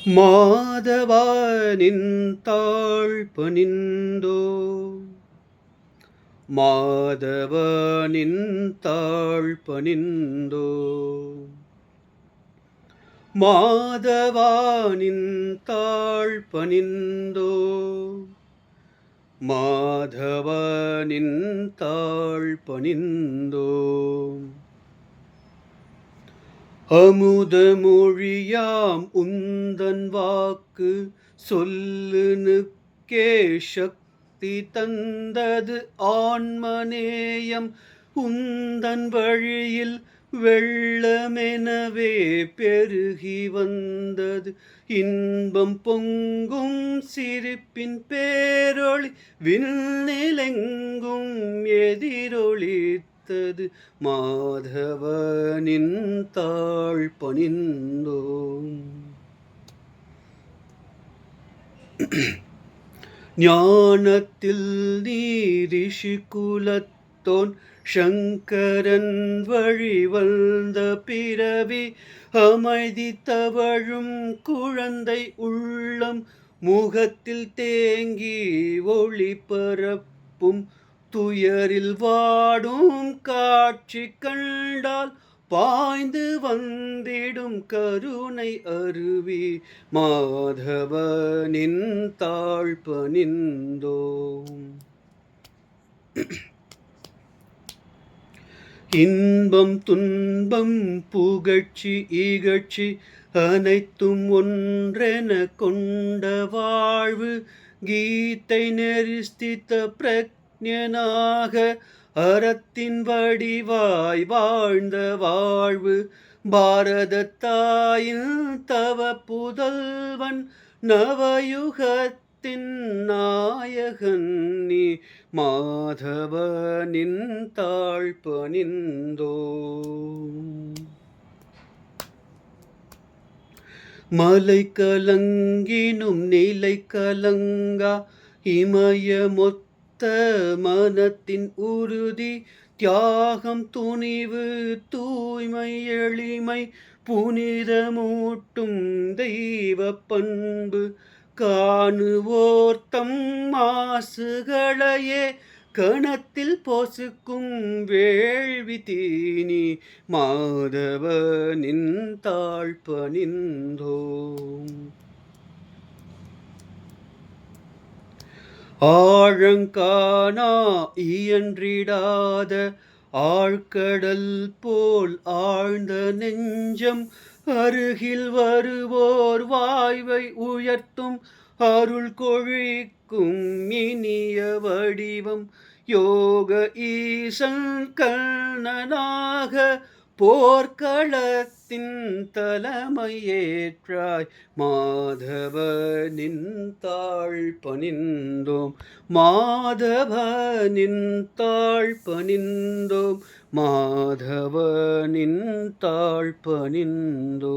மாதவா நின்றாள் பணிந்தோ. மாதவ நின்றாள் பணிந்தோ. மாதவா நின்றாள் பணிந்தோ. மாதவ நின்றாள் பணிந்தோ. அமுத மொழியாம் உந்தன் வாக்கு சொல்லுனுக்கே சக்தி தந்தது ஆன்மநேயம் உந்தன் வழியில் வெள்ளமெனவே பெருகி வந்தது இன்பம் பொங்கும் சிரிப்பின் பேரொளி விண்ணிலெங்கும் எதிரொளி மாதவனின் தாழ் பணிந்தோம். ஞானத்தில் நீரிஷி குலத்தோன் சங்கரன் வழி வந்த பிறவி அமைதி தவழும் குழந்தை உள்ளம் முகத்தில் தேங்கி ஒளி பரப்பும் துயரில் வாடும் காட்சி கண்டால் பாய்ந்து வந்திடும் கருணை அருவி மாதவனின் தாழ் பணிந்தோம். இன்பம் துன்பம் புகழ்ச்சி இகழ்ச்சி அனைத்தும் ஒன்றென கொண்ட வாழ்வு கீதை நெறிஸ்தித்த பிரக்ஞனாக அறத்தின் வடிவாய் வாழ்ந்த வாழ்வு பாரத தாயின் தவ புதல்வன் நவயுகத்தின் நாயகன் நீ மாதவனின் தாழ் பணிந்தோ. மலை கலங்கினும் நிலை கலங்கா இமயமொத்த மனத்தின் உறுதி தியாகம் துணிவு தூய்மை எளிமை புனிதமூட்டும் தெய்வ பண்பு காணுவோர்த்தம் மாசுகளையே கணத்தில் பொசுக்கும் வேள்வி தீனி மாதவனின் தாழ் பணிந்தோம். ஆழங்கானா இயன்றிடாத ஆழ்கடல் போல் ஆழ்ந்த நெஞ்சம் அருகில் வருவோர் வாய்வை உயர்த்தும் அருள் கொழிக்கும் இனிய வடிவம் யோக ஈசன் கண்ணனாக போர்க்களத்தின் தலைமையேற்றாய் மாதவனின் தாழ் பணிந்தோம். மாதவனின் தாழ் பணிந்தோம். மாதவனின் தாழ் பணிந்தோம்.